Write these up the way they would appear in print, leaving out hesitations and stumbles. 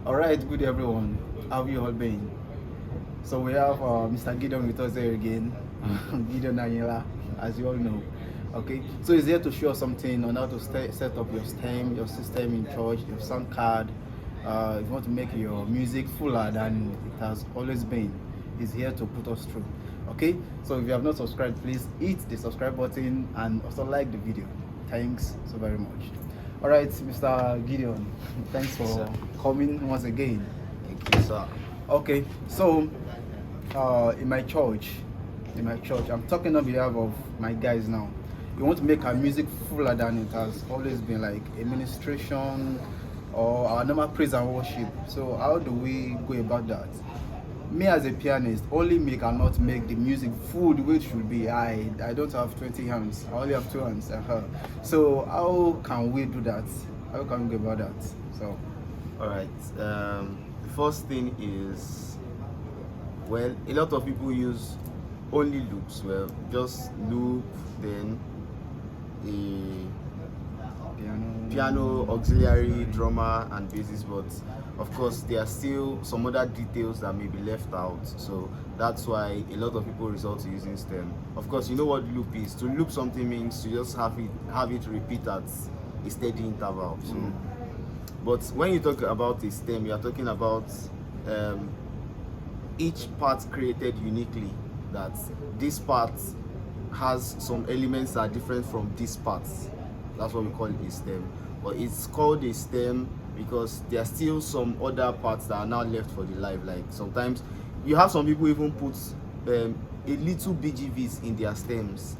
All right, good everyone. How have you all been? So we have Mr. Gideon with us there again, Gideon Daniela, as you all know. Okay, so he's here to show us something on how to set up your stem, your system in church, your sound card. If you want to make your music fuller than it has always been, he's here to put us through. Okay, so if you have not subscribed, please hit the subscribe button and also like the video. Thanks so very much. All right, Mr. Gideon, thanks for coming once again. Thank you, sir. Okay, so in my church, I'm talking on behalf of my guys now. We want to make our music fuller than it has always been, like a ministration or our normal praise and worship. So how do we go about that? Me as a pianist, only me cannot make the music full the way it should be. I don't have 20 hands. I only have 2 hands. So how can we do that? How can we go about that? So All right. The first thing is, well, a lot of people use only loops. Well, just loop, then a piano, auxiliary, drummer, and bassist. But of course, there are still some other details that may be left out. So that's why a lot of people resort to using stem. Of course, you know what loop is. To loop something means to just have it repeat at a steady interval. So. But when you talk about a stem, you are talking about each part created uniquely. That this part has some elements that are different from this part. That's what we call a stem. But it's called a stem because there are still some other parts that are now left for the live. Like sometimes you have some people even put a little BGVs in their stems.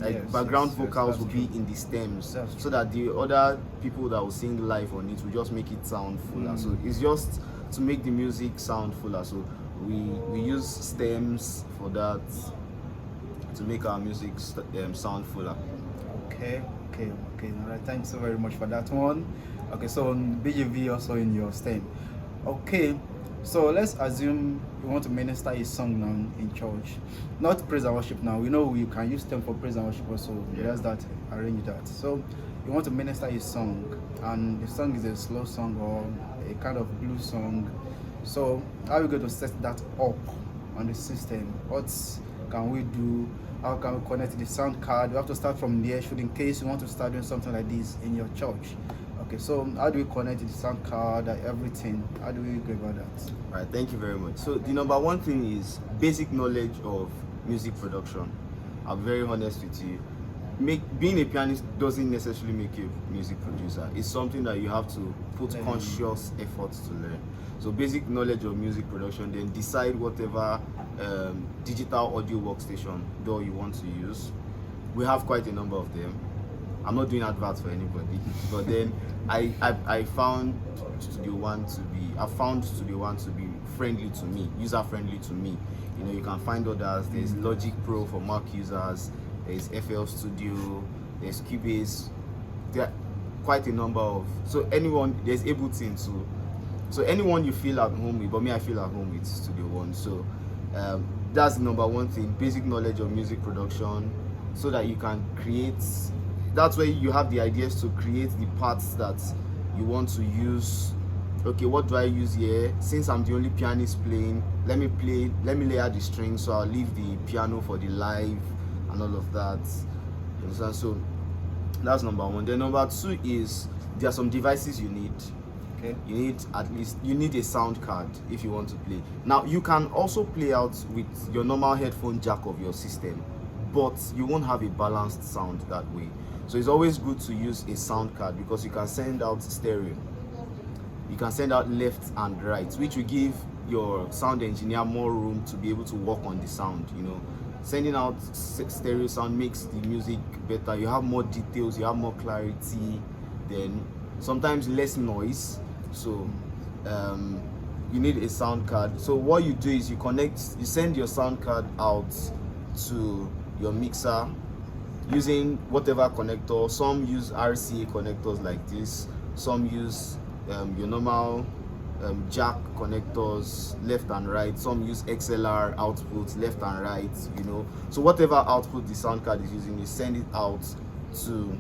Like background vocals will be in the stems, so that the other people that will sing live on it will just make it sound fuller. So it's just to make the music sound fuller. So we use stems for that, to make our music sound fuller. Okay. All right, thanks so very much for that one. Okay, so BGV also in your stem. Okay, so let's assume you want to minister a song now in church, not praise and worship. Now we know you can use them for praise and worship also. There's that, arrange that. So you want to minister a song, and the song is a slow song or a kind of blues song. So how are we going to set that up on the system? What can we do? How can we connect the sound card? We have to start from there, should in case you want to start doing something like this in your church. Okay, so how do we connect the sound card and everything? How do we go about that? All right, thank you very much. So the number one thing is basic knowledge of music production. I'm very honest with you. Being a pianist doesn't necessarily make you a music producer. It's something that you have to put conscious efforts to learn. So basic knowledge of music production, then decide whatever digital audio workstation DAW you want to use. We have quite a number of them. I'm not doing adverts for anybody, but then I found Studio One to be friendly to me, user friendly to me. You know, you can find others. There's Logic Pro for Mac users. There's FL Studio. There's Cubase. There are quite a number of. So anyone, there's Ableton too. So anyone you feel at home with, but me I feel at home with Studio One. So that's the number one thing: basic knowledge of music production, so that you can create. That's where you have the ideas to create the parts that you want to use. Okay, what do I use here? Since I'm the only pianist playing, let me lay out the strings, so I'll leave the piano for the live and all of that. You understand? So that's number one. Then number two is there are some devices you need. Okay. You need a sound card if you want to play. Now you can also play out with your normal headphone jack of your system, but you won't have a balanced sound that way. So it's always good to use a sound card because you can send out stereo. You can send out left and right, which will give your sound engineer more room to be able to work on the sound. You know, sending out stereo sound makes the music better. You have more details, you have more clarity, then sometimes less noise. So you need a sound card. So what you do is you send your sound card out to your mixer using whatever connector. Some use RCA connectors like this, some use your normal jack connectors left and right, some use XLR outputs left and right, you know. So whatever output the sound card is using, you send it out to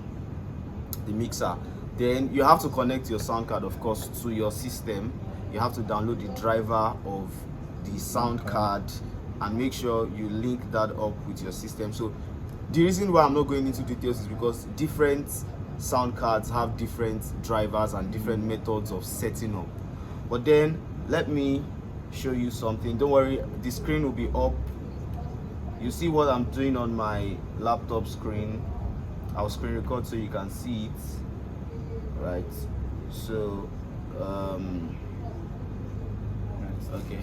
the mixer. Then you have to connect your sound card, of course, to your system. you have to download the driver of the sound card and make sure you link that up with your system. So the reason why I'm not going into details is because different sound cards have different drivers and different methods of setting up. But then let me show you something. Don't worry, the screen will be up. You see what I'm doing on my laptop screen. I'll screen record so you can see it, right? So okay,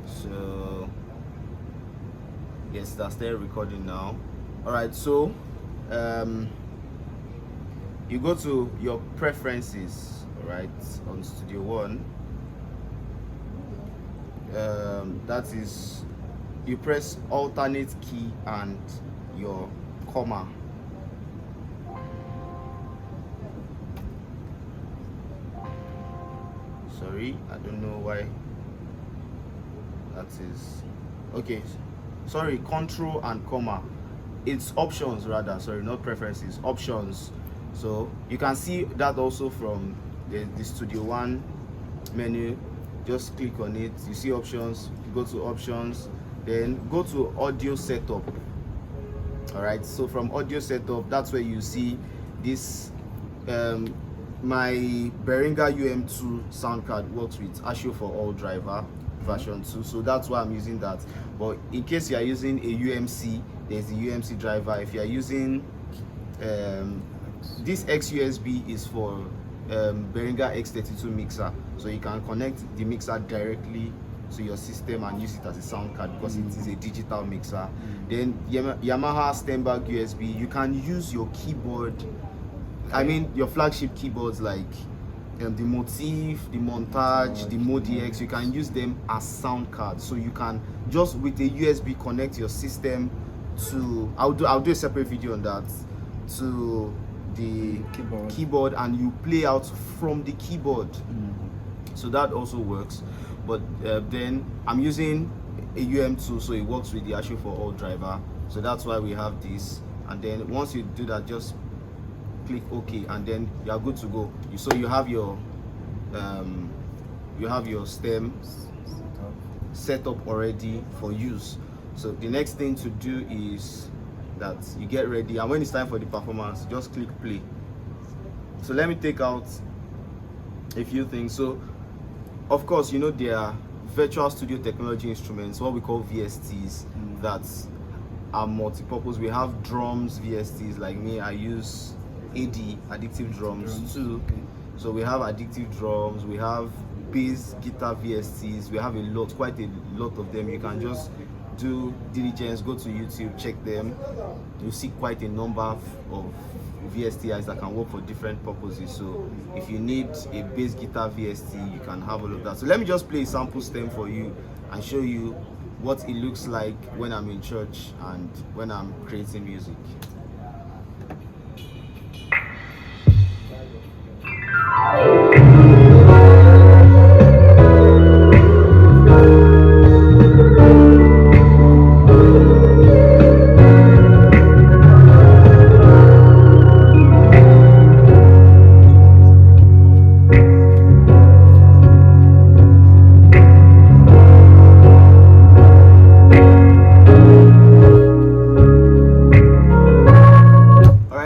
so yes, that's there recording now. All right, so you go to your preferences, all right, on Studio One. That is, you press alternate key and your comma. Sorry, I don't know why that is. Okay, sorry, control and comma. It's options rather, sorry, not preferences, options. So you can see that also from the Studio One menu. Just click on it, you see options, go to options, then go to audio setup. All right, so from audio setup, that's where you see this my Behringer UM2 sound card works with Ashio for All driver version 2, so that's why I'm using that. But in case you are using a UMC, there's the UMC driver. If you are using this XUSB is for Behringer X32 mixer, so you can connect the mixer directly to your system and use it as a sound card because it is a digital mixer. Then Yamaha Steinberg USB, you can use your keyboard, I mean your flagship keyboards like the Motif, the Montage, the MoDX, you can use them as sound cards. So you can just with a USB connect your system to, I'll do a separate video on that, to the keyboard and you play out from the keyboard. So that also works. But then I'm using a UM2, so it works with the Ashio for All driver, so that's why we have this. And then once you do that, just click OK and then you are good to go. So you have your stem set up already for use. So the next thing to do is that you get ready, and when it's time for the performance, just click play. So let me take out a few things. So of course, you know, there are virtual studio technology instruments, what we call VSTs, that are multi-purpose. We have drums VSTs, like me, I use AD, addictive drums too. So we have addictive drums, we have bass guitar VSTs, we have quite a lot of them. You can just do diligence, go to YouTube, check them. You see quite a number of VSTIs that can work for different purposes. So if you need a bass guitar VST, you can have all of that. So let me just play a sample stem for you and show you what it looks like when I'm in church and when I'm creating music.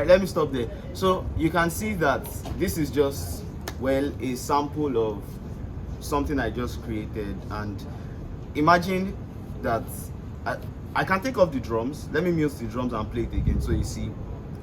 Let me stop there. So you can see that this is just, well, a sample of something I just created. And imagine that I can take off the drums. Let me mute the drums and play it again so you see.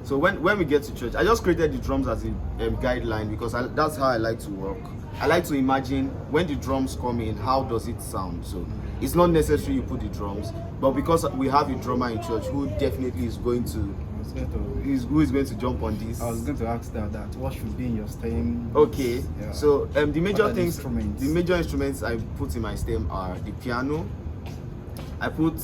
So when we get to church, I just created the drums as a guideline because that's how I like to work. I like to imagine when the drums come in, how does it sound? So it's not necessary you put the drums, but because we have a drummer in church who definitely is going to who is going to jump on this. I was going to ask that what should be in your stem. Okay, yeah. So the major things, instruments? the major instruments I put in my stem are the piano. I put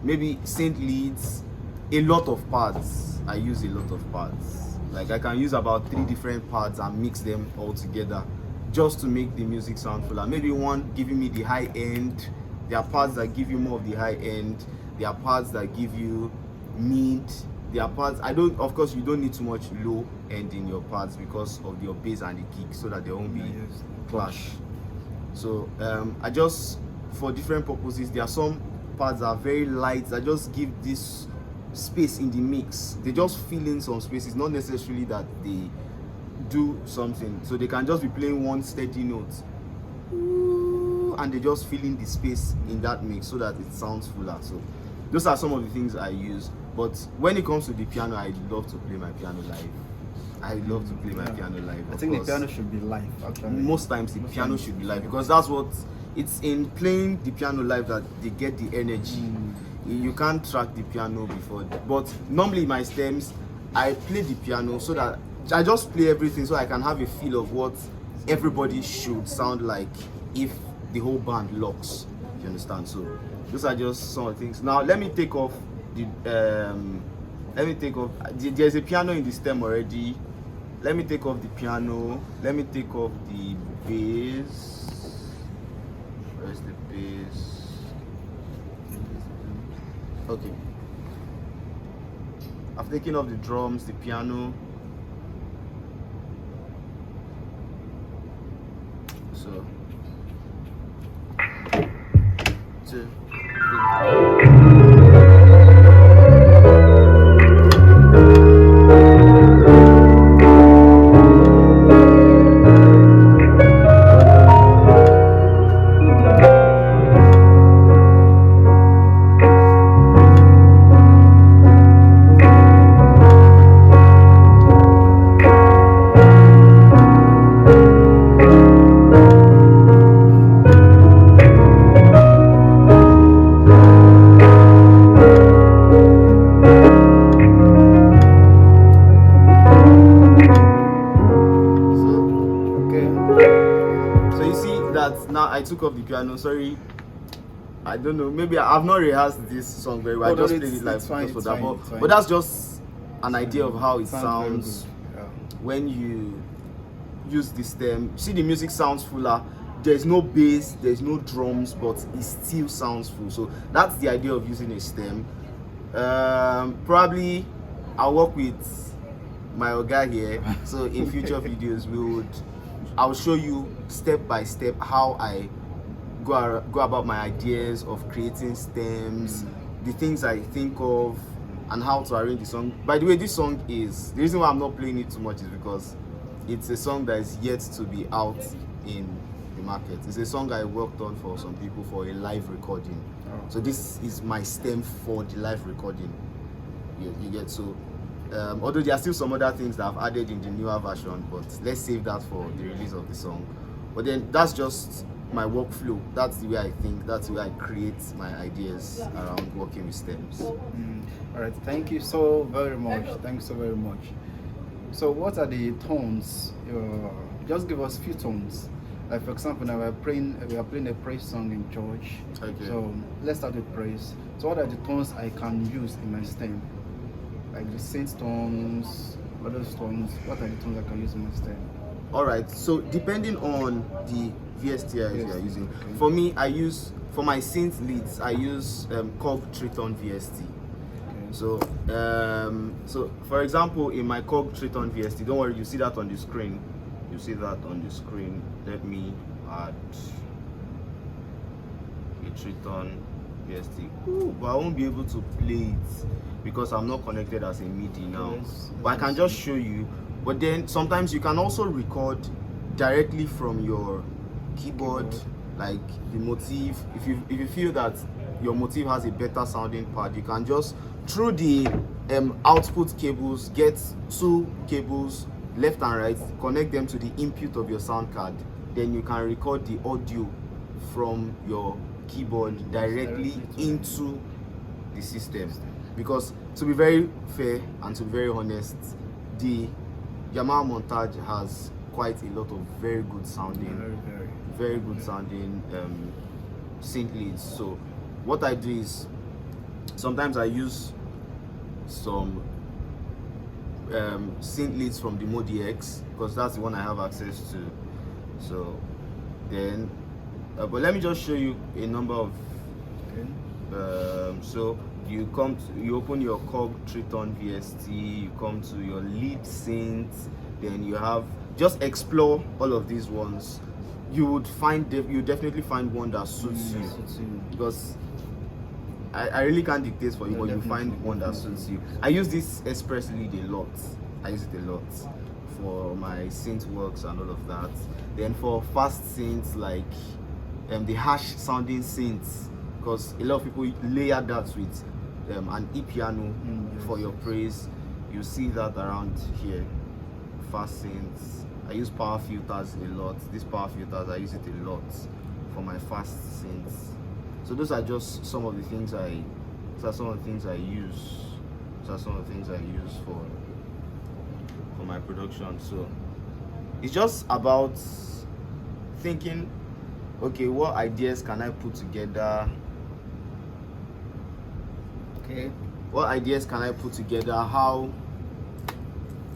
maybe synth leads, a lot of pads. I use a lot of pads. Like I can use about 3 different pads and mix them all together just to make the music sound fuller. Maybe one giving me the high end. There are pads that give you more of the high end. There are parts that give you mid, there are parts. I don't. Of course, you don't need too much low end in your parts because of your bass and the kick, so that there won't be clash. So I just, for different purposes, there are some parts that are very light that just give this space in the mix. They just fill in some spaces, not necessarily that they do something. So they can just be playing one steady note, and they just fill in the space in that mix so that it sounds fuller. So those are some of the things I use. But when it comes to the piano, I love to play my piano live. I love to play my piano live. I think the piano should be live, actually. Most times the piano should be live, because that's what, it's in playing the piano live that they get the energy. You can't track the piano before. But normally my stems, I play the piano so that I just play everything so I can have a feel of what everybody should sound like if the whole band locks. You understand? So those are just some of the things. Now let me take off the there's a piano in the stem already. Let me take off the piano. Let me take off the bass. Where's the bass? Okay. I've taken off the drums, the piano. So 2, 3. Now I took off the piano. Sorry, I don't know. Maybe I've not rehearsed this song very well. I just played it live because for that. But that's just an idea of how it sounds when you use the stem. See, the music sounds fuller. There's no bass, there's no drums, but it still sounds full. So that's the idea of using a stem. Probably I'll work with my Oga here. So in future videos, I'll show you step by step how I go about my ideas of creating stems, the things I think of, and how to arrange the song. By the way, this song is, the reason why I'm not playing it too much is because it's a song that is yet to be out in the market. It's a song I worked on for some people for a live recording. So this is my stem for the live recording. You get, so although there are still some other things that I've added in the newer version, but let's save that for the release of the song. But then that's just my workflow. That's the way I think, that's the way I create my ideas around working with stems. All right, thank you so very much. Thanks so very much. So what are the tones? Just give us a few tones. Like for example, now we are playing a praise song in church. Okay. So let's start with praise. So what are the tones I can use in my stem? Like the synth tones, other tones. What are the tones I can use in my stem? Alright, so depending on the VSTs you are using, for me, for my synth leads, I use Korg Triton VST. So for example, in my Korg Triton VST, don't worry, you see that on the screen. You see that on the screen. Let me add a Triton VST. But I won't be able to play it because I'm not connected as a MIDI now. But I can just show you. But then sometimes you can also record directly from your keyboard, like the motif. If you feel that your motif has a better sounding part, you can just through the output cables get 2 cables left and right, connect them to the input of your sound card. Then you can record the audio from your keyboard directly into the system. Because to be very fair and to be very honest, the Yamaha Montage has quite a lot of very good sounding, very good sounding synth leads. So what I do is sometimes I use some synth leads from the Modi X because that's the one I have access to. So then, but let me just show you a number of. So you open your Cog Triton VST, you come to your lead synth, then you have, just explore all of these ones. You would you definitely find one that suits you, because I really can't dictate for you, but you find one that suits you. I use this Express Lead a lot. I use it a lot for my synth works and all of that. Then for fast synths, like the harsh sounding synths, because a lot of people layer that with an e-piano for your praise. You see that around here. Fast synths. I use power filters a lot. These power filters, I use it a lot for my fast synths. So those are just some of the things I use. Those are some of the things I use for my production. So it's just about thinking, okay, what ideas can I put together? Okay. What ideas can I put together? How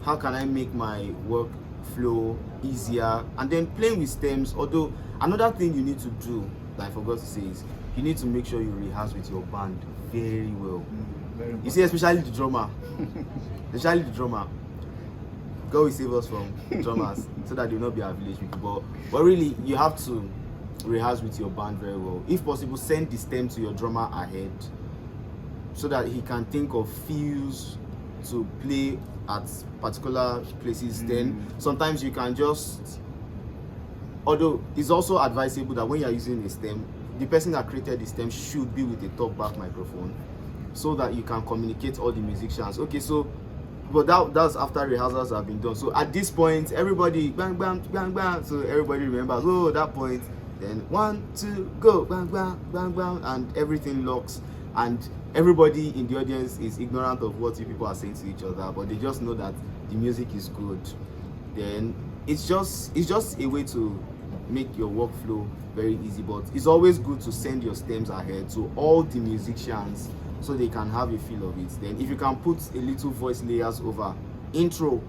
can I make my work flow easier? And then playing with stems. Although another thing you need to do that I forgot to say is you need to make sure you rehearse with your band very well. Very you see, especially the drummer. God will save us from drummers so that they will not be our village people. But really, you have to rehearse with your band very well. If possible, send the stem to your drummer ahead so that he can think of fills to play at particular places. Then sometimes you can just, although it's also advisable that when you are using a stem, the person that created the stem should be with a talkback microphone so that you can communicate all the musicians. Okay, so but that's after rehearsals have been done. So at this point, everybody bang bang bang bang. So everybody remembers, oh, that point. Then 1, 2, go, bang bang bang bang, and everything locks. And everybody in the audience is ignorant of what you people are saying to each other, but they just know that the music is good. Then it's just a way to make your workflow very easy. But it's always good to send your stems ahead to all the musicians so they can have a feel of it. Then if you can put a little voice layers over intro,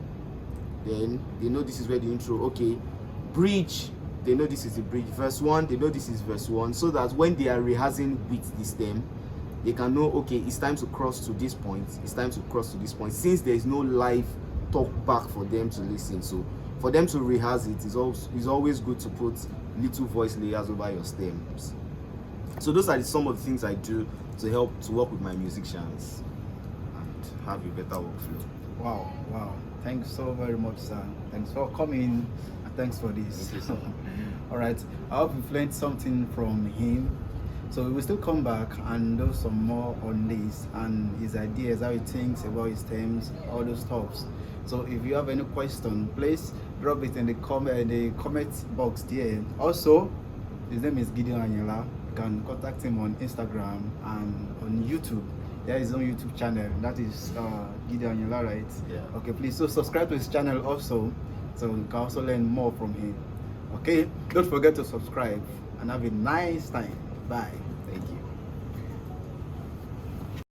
then they know this is where the intro. Okay, bridge, they know this is the bridge. Verse 1, they know this is verse 1, so that when they are rehearsing with the stem, they can know, okay, it's time to cross to this point, it's time to cross to this point, since there is no live talk back for them to listen. So for them to rehearse it, it's always good to put little voice layers over your stems. So those are some of the things I do to help to work with my musicians and have a better workflow. Wow. Thanks so very much, sir. Thanks for coming and thanks for this. Thank you, sir. All right, I hope you've learned something from him. So we will still come back and do some more on this and his ideas, how he thinks about his themes, all those stuffs. So if you have any question, please drop it in the comment box there. Also, his name is Gideon Anyala. You can contact him on Instagram and on YouTube. There is his own YouTube channel. That is Gideon Anyala, right? Yeah. Okay, please so subscribe to his channel also, so you can also learn more from him. Okay, don't forget to subscribe and have a nice time. Bye. Thank you.